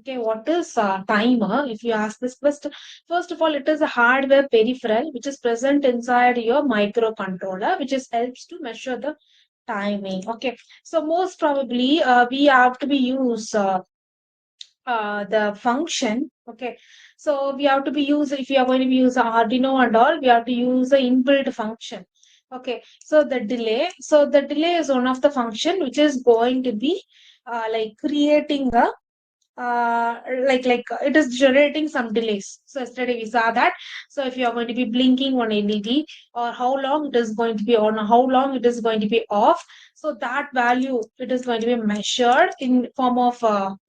Okay, what is timer? If you ask this first of all, it is a hardware peripheral which is present inside your microcontroller, which is helps to measure the timing. Okay, so most probably we have to be use the function. Okay, so we have to be use, if you are going to be use Arduino and all, we have to use the inbuilt function. Okay, so the delay is one of the function which is going to be like creating a it is generating some delays. So yesterday we saw that. So if you are going to be blinking on LED, or how long it is going to be on, how long it is going to be off, so that value it is going to be measured in form of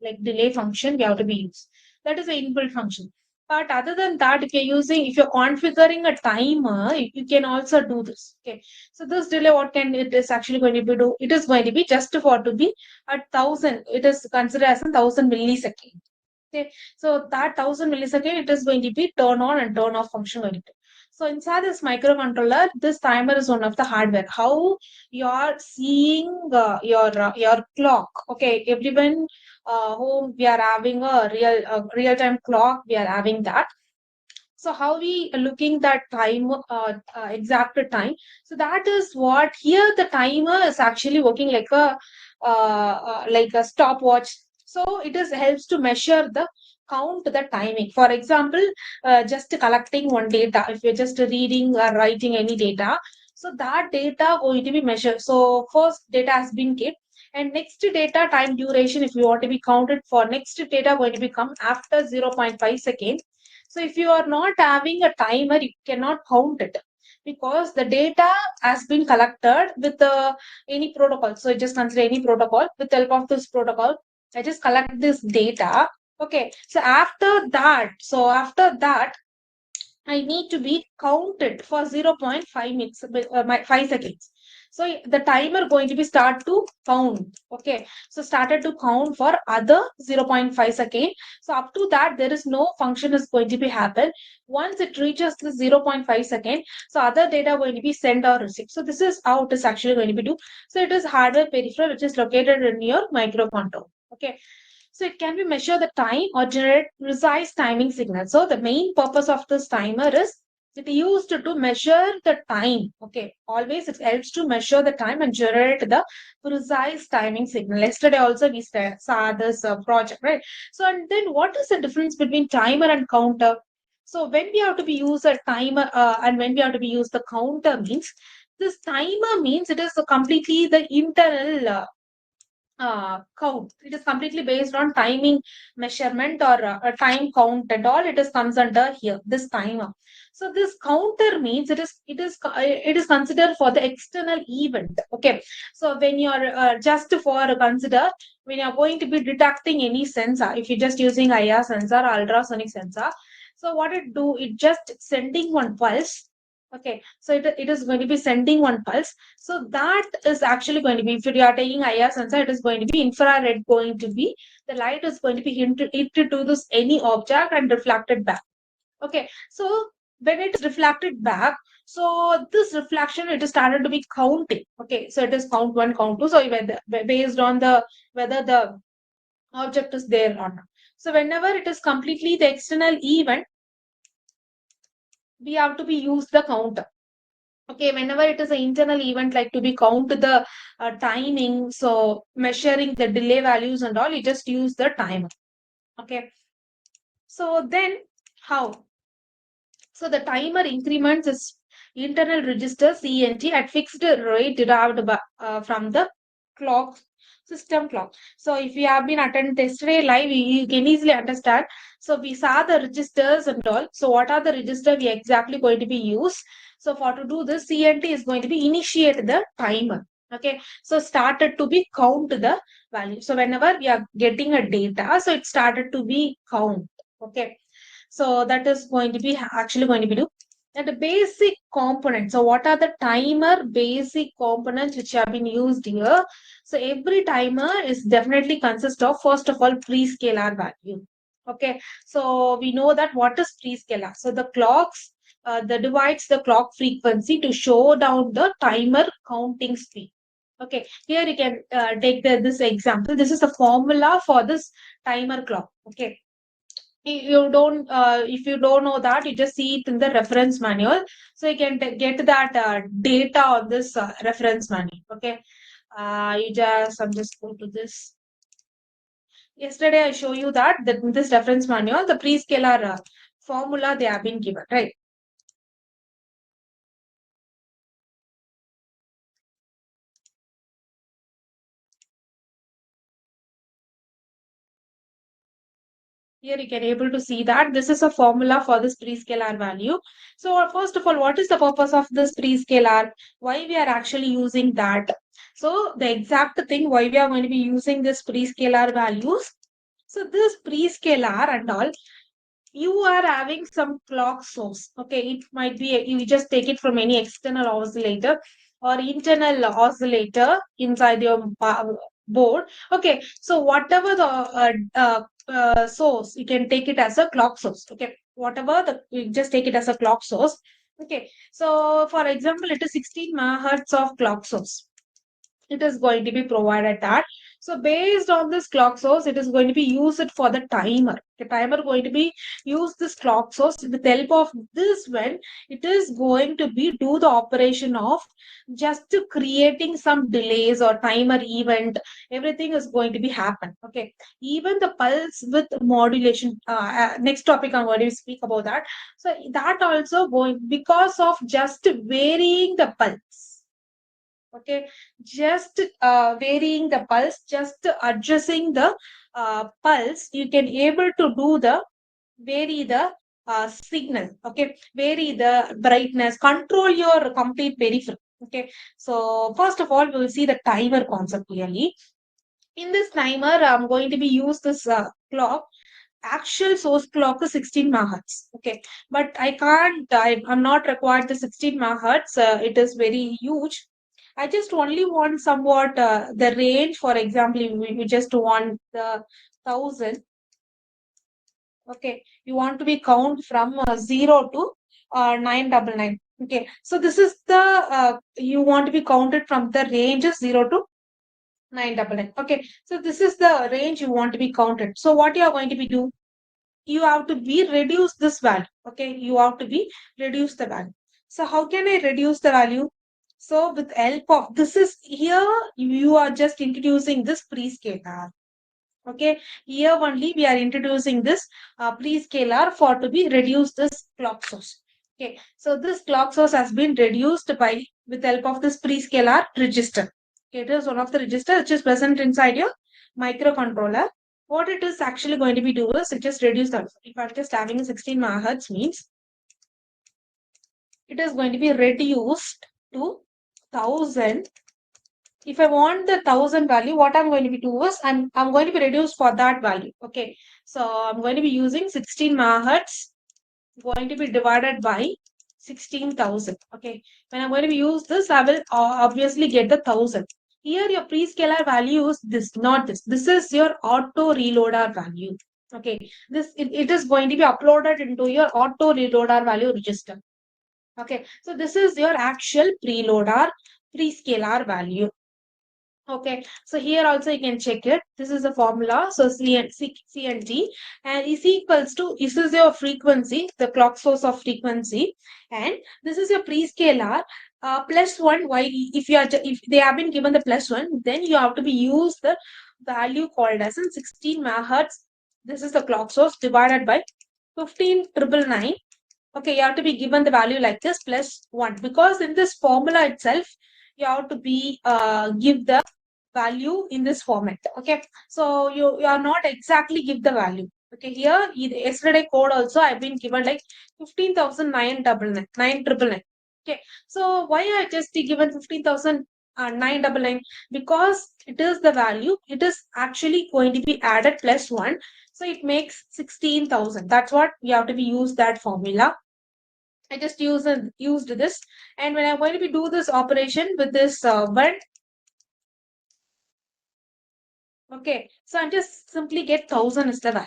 like delay function we have to be used. That is the inbuilt function. But other than that, if you're configuring a timer, you can also do this. Okay, so this delay, what can it is actually going to be do? It is going to be just for to be at 1000, it is considered as a 1000 millisecond. Okay, so that 1000 millisecond, it is going to be turn on and turn off function going to. So inside this microcontroller, this timer is one of the hardware. How you are seeing your clock? Okay, everyone whom we are having a real time clock, we are having that. So how we looking that time, exact time? So that is what here the timer is actually working like a stopwatch. So it is helps to measure the count the timing. For example, just collecting one data. If you're just reading or writing any data, so that data going to be measured. So first data has been kept, and next data time duration, if you want to be counted for next data going to become after 0.5 seconds. So if you are not having a timer, you cannot count it, because the data has been collected with any protocol. So just consider any protocol. With the help of this protocol, I just collect this data. Okay. So after that, I need to be counted for 0.5 minutes, 5 seconds. So the timer going to be start to count. Okay. So started to count for other 0.5 second. So up to that, there is no function is going to be happen. Once it reaches the 0.5 second, so other data going to be sent or received. So this is how it is actually going to be do. So it is hardware peripheral, which is located in your microcontroller. Okay. So it can be measure the time or generate precise timing signal. So the main purpose of this timer is it used to measure the time. Okay, always it helps to measure the time and generate the precise timing signal. Yesterday also we saw this project, right? So and then what is the difference between timer and counter? So when we have to be use a timer and when we have to be use the counter means, this timer means it is completely the internal count. It is completely based on timing measurement or a time count and all. It is comes under here this timer. So this counter means it is considered for the external event. Okay, so when you are just for consider, when you are going to be detecting any sensor, if you're just using IR sensor or ultrasonic sensor, so what it do, it just sending one pulse. Okay, so it is going to be sending one pulse. So that is actually going to be, if you are taking IR sensor, it is going to be infrared going to be, the light is going to be hinted to this any object and reflected back. Okay, so when it is reflected back, so this reflection, it is started to be counting. Okay, so it is count one, count two. So based on the whether the object is there or not. So whenever it is completely the external event, we have to be use the counter. Okay, whenever it is an internal event, like to be count the timing, so measuring the delay values and all, you just use the timer. Okay, so then how? So the timer increments is internal register CNT at fixed rate derived from the clock system clock. So if you have been attended yesterday live, you can easily understand. So we saw the registers and all. So what are the register we exactly going to be used? So for to do this, CNT is going to be initiate the timer. Okay, so started to be count the value. So whenever we are getting a data, so it started to be count. Okay, so that is going to be actually going to be do. And the basic components. So what are the timer basic components which have been used here? So every timer is definitely consist of, first of all, prescaler value. Okay, so we know that what is prescaler. So the clocks, the divides the clock frequency to show down the timer counting speed. Okay, here you can take this example. This is the formula for this timer clock. Okay, you don't if you don't know that, you just see it in the reference manual, so you can get that data on this reference manual. Okay, I'm just go to this. Yesterday I show you that in this reference manual, the prescaler formula they have been given, right? Here you can able to see that this is a formula for this prescalar value. So first of all, what is the purpose of this prescalar? Why we are actually using that? So the exact thing why we are going to be using this prescalar values. So this prescalar and all, you are having some clock source. Okay, it might be you just take it from any external oscillator or internal oscillator inside your board. Okay, so whatever the source, you can take it as a clock source. Okay, whatever the, you just take it as a clock source. Okay, so for example, it is 16 megahertz of clock source, it is going to be provided that. So based on this clock source, it is going to be used for the timer. The timer going to be use this clock source. With the help of this when it is going to be do the operation of just creating some delays or timer event. Everything is going to be happen. Okay. Even the pulse with modulation. Next topic I'm going to speak about that. So that also going because of just varying the pulse. Okay, just varying the pulse, just addressing the pulse, you can able to do the vary the signal. Okay, vary the brightness, control your complete peripheral. Okay, so first of all, we will see the timer concept clearly. In this timer, I'm going to be use this clock. Actual source clock is 16 megahertz. Okay, but I'm not required the 16 megahertz. It is very huge. I just only want somewhat the range. For example, we just want the 1000. Okay, you want to be count from 0 to 999. Okay, so this is the you want to be counted from the range of 0 to 999. Okay, so this is the range you want to be counted. So what you are going to be do? You have to be reduce this value. Okay, you have to be reduce the value. So how can I reduce the value? So with help of this is here, you are just introducing this prescaler. Okay, here only we are introducing this prescaler for to be reduce this clock source. Okay, so this clock source has been reduced by with help of this prescaler register. Okay, it is one of the register which is present inside your microcontroller. What it is actually going to be do is it just reduce that. If I'm just having 16 megahertz means it is going to be reduced to 1000. If I want the 1000 value, what I'm going to be do is I'm going to be reduced for that value. Okay, so I'm going to be using 16 megahertz going to be divided by 16,000. Okay, when I'm going to be use this, I will obviously get the 1000. Here your prescaler value is this, not this. This is your auto reloader value. Okay, it is going to be uploaded into your auto reloader value register. Okay, so this is your actual preloader prescaler value. Okay, so here also you can check it. This is the formula. So C and T and is equals to this is your frequency, the clock source of frequency, and this is your prescaler plus one. Why if you are if they have been given the plus one, then you have to be use the value called as in 16 megahertz. This is the clock source divided by 15,999. Okay, you have to be given the value like this plus one because in this formula itself you have to be give the value in this format. Okay, so you are not exactly give the value. Okay, here yesterday code also I've been given like 15,999. Okay, so why I just given 15,999? Because it is the value, it is actually going to be added plus one, so it makes 16,000. That's what you have to be use that formula. I just used this, and when I'm going to be do this operation with this one. Okay, so I just simply get 1000 is the value.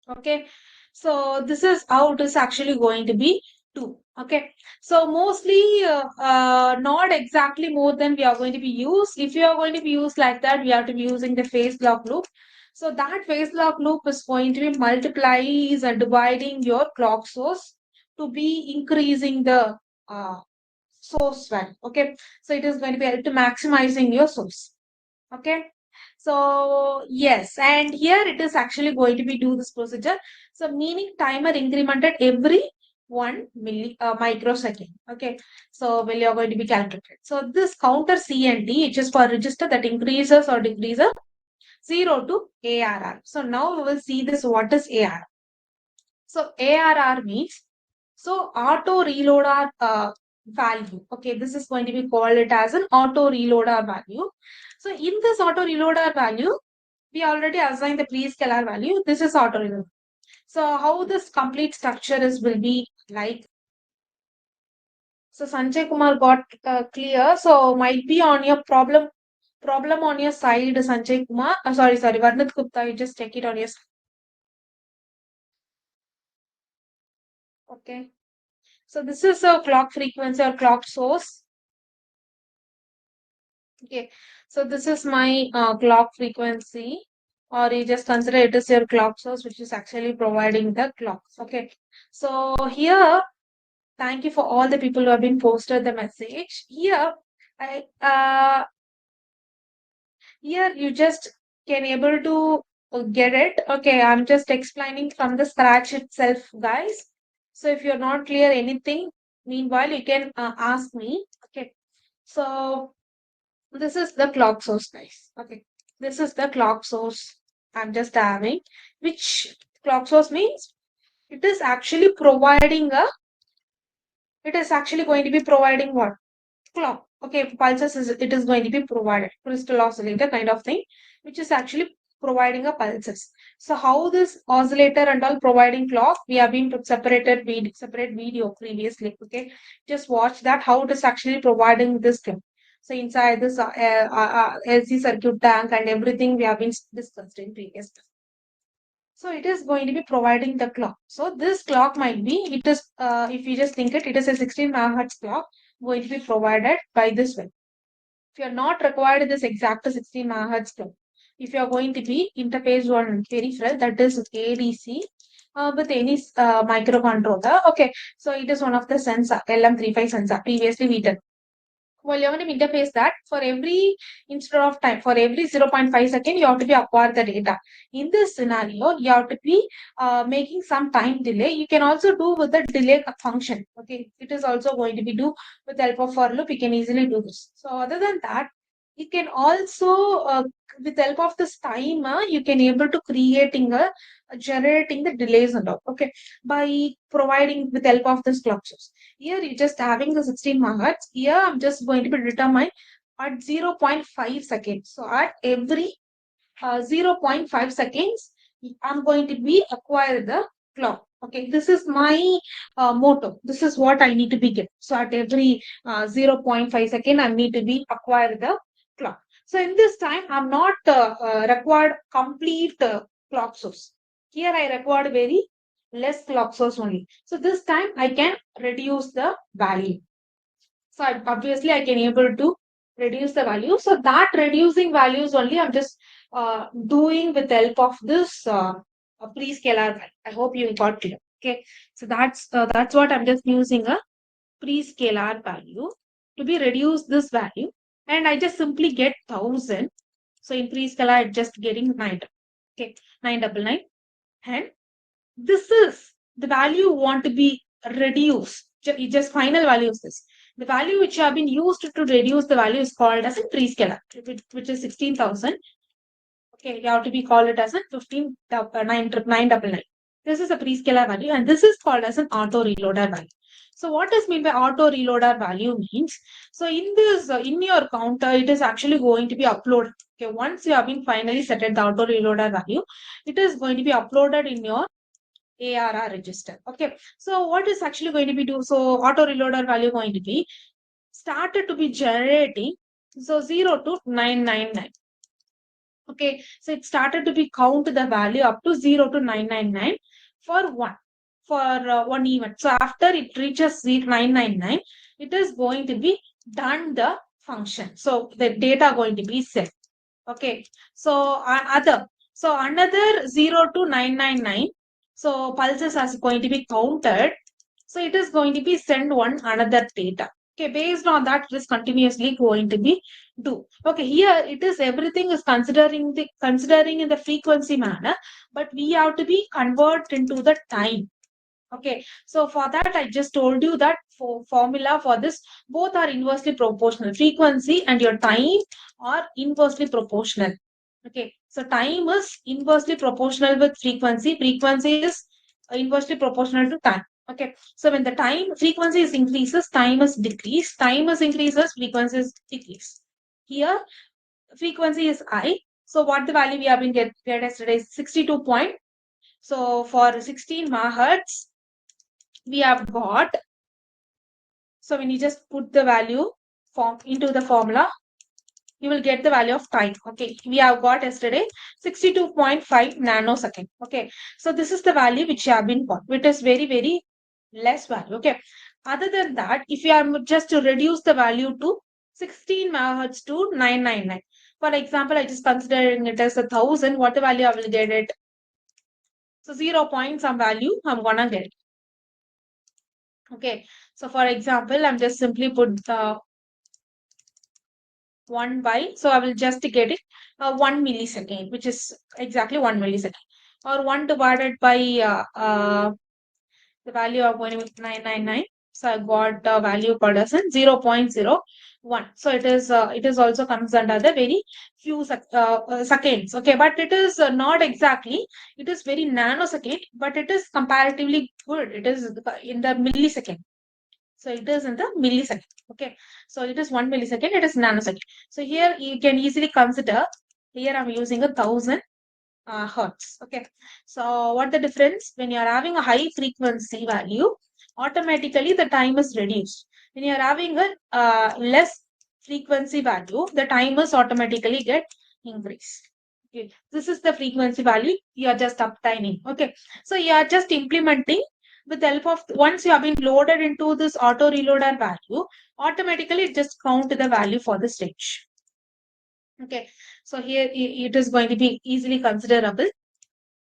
Okay, so this is how it is actually going to be 2. Okay, so mostly not exactly more than we are going to be used. If you are going to be used like that, we have to be using the phase lock loop. So that phase lock loop is going to be multiplies and dividing your clock source to be increasing the source value. Okay, so it is going to be help to maximizing your source. Okay, so yes, and here it is actually going to be do this procedure. So meaning timer incremented every 1 microsecond. Okay, so when you are going to be calculated. So this counter C and D, which is for register that increases or decreases 0 to ARR. So now we will see this what is ARR. So ARR means so auto reloader value. Okay, this is going to be called it as an auto reloader value. So in this auto reloader value, we already assigned the pre-scalar value. This is auto reloader. So how this complete structure is will be like. So Sanjay Kumar got clear. So might be on your problem on your side, Sanjay Kumar. Sorry, Varnit Gupta. You just check it on your side. Okay. So this is a clock frequency or clock source. Okay, so this is my clock frequency, or you just consider it as your clock source, which is actually providing the clocks. Okay, so here, thank you for all the people who have been posted the message. Here, I here you just can able to get it. Okay, I'm just explaining from the scratch itself, guys. So if you're not clear anything, meanwhile you can ask me. Okay, so this is the clock source, guys. Okay, this is the clock source I'm just having. Which clock source means it is actually providing a. It is actually going to be providing what clock. Okay, pulses is it is going to be provided crystal oscillator kind of thing, which is actually providing a pulses. So how this oscillator and all providing clock, we have been separate video previously. Okay, just watch that how it is actually providing this clock. So inside this LC circuit tank and everything we have been discussed in previous. So it is going to be providing the clock. So this clock might be, it is, if you just think it is a 16 megahertz clock going to be provided by this way. If you are not required this exact 16 megahertz clock, if you are going to be interface one peripheral, that is ADC, with any microcontroller. Okay, so it is one of the sensor, LM35 sensor. Previously we did. Well, you're going to interface that for every instead of time for every 0.5 second you have to be acquire the data. In this scenario, you have to be making some time delay. You can also do with the delay function. Okay, it is also going to be do with the help of for loop. You can easily do this. So other than that, you can also with the help of this timer, you can able to creating a generating the delays and all. Okay, by providing with the help of this clock source. Here you just having the 16 megahertz. Here I'm just going to be determine at 0.5 seconds. So at every 0.5 seconds, I'm going to be acquire the clock. Okay, this is my motto. This is what I need to be get. So at every 0.5 second, I need to be acquire the clock. So in this time, I'm not required complete clock source. Here I required very less clock source only. So this time I can reduce the value. So obviously I can able to reduce the value. So that reducing values only I'm just doing with the help of this pre-scalar value. I hope you got clear. Okay, so that's what I'm just using a pre-scalar value to be reduce this value, and I just simply get 1000. So in pre-scalar, I'm just getting 9. Okay, 999, and this is the value you want to be reduced. Just final value is this. The value which have been used to reduce the value is called as a pre-scalar, which is 16,000. Okay, you have to be called it as a 999. This is a pre-scalar value, and this is called as an auto reloader value. So what is meant by auto reloader value means, so in this, in your counter, it is actually going to be uploaded. Okay, once you have been finally set at the auto reloader value, it is going to be uploaded in your ARR register. Okay, so what is actually going to be do? So auto reloader value going to be started to be generating. So 0 to 999. Okay, so it started to be count the value up to 0 to 999 for 1. for one event. So after it reaches 999, it is going to be done the function. So the data going to be set. Okay. So another 0 to 999. So pulses are going to be counted. So it is going to be send one another data. Okay, based on that, it is continuously going to be do. Okay, here it is everything is considering in the frequency manner, but we have to be convert into the time. Okay, so for that, I just told you that for formula for this, both are inversely proportional. Frequency and your time are inversely proportional. Okay, so time is inversely proportional with frequency. Frequency is inversely proportional to time. Okay, so when the time frequency is increases, time is decreased. Time is increases, frequency is decreased. Here, frequency is I. So what the value we have been get yesterday is 62 point. So for 16 megahertz, we have got. So when you just put the value form into the formula, you will get the value of time. Okay, we have got yesterday 62.5 nanosecond. Okay, so this is the value which you have been got, which is very, very less value. Okay, other than that, if you are just to reduce the value to 16 megahertz to 999, for example, I just considering it as 1000, what the value I will get it? So 0 point some value I'm gonna get. Okay, so for example, I'm just simply put the 1 by, so I will just get it 1 millisecond, which is exactly 1 millisecond, or 1 divided by the value of 999. So I got the value per dozen 0.01. So it is also comes under the very few seconds. Okay, but it is not exactly. It is very nanosecond, but it is comparatively good. It is in the millisecond. So it is in the millisecond. Okay. So it is 1 millisecond. It is nanosecond. So here you can easily consider. Here I'm using 1000 hertz. Okay. So what the difference? When you are having a high frequency value, automatically the time is reduced. When you are having a less frequency value, the time is automatically get increased. Okay. This is the frequency value you are just obtaining. Okay. So you are just implementing with the help of once you have been loaded into this auto reloader value, automatically it just count the value for the stage. Okay, so here it is going to be easily considerable.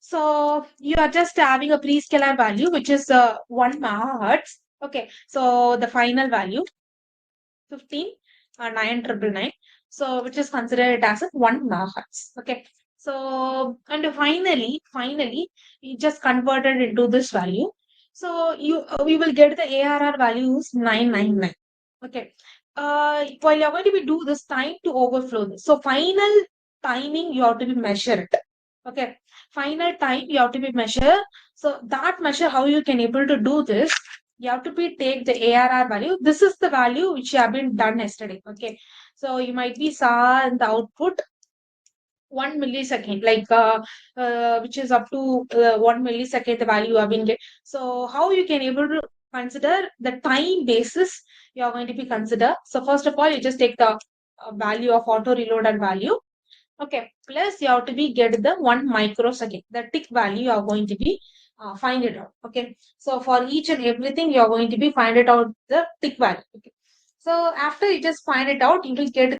So you are just having a pre-scalar value which is 1 megahertz. Okay, so the final value 15 9,999. So which is considered as a 1 megahertz. Okay, so and finally you just converted into this value. So we will get the ARR values 999. Okay. While you're going to be do this time to overflow this. So final timing you have to be measured. Okay. Final time you have to be measured. So that measure how you can able to do this. You have to be take the ARR value. This is the value which you have been done yesterday. Okay. So you might be saw in the output 1 millisecond, like which is up to 1 millisecond the value have been get. So how you can able to consider the time basis you are going to be consider. So first of all, you just take the value of auto reloaded value. Okay, plus you have to be get the 1 microsecond, the tick value you are going to be find it out. Okay, so for each and everything you are going to be find it out the tick value. Okay, so after you just find it out, you will get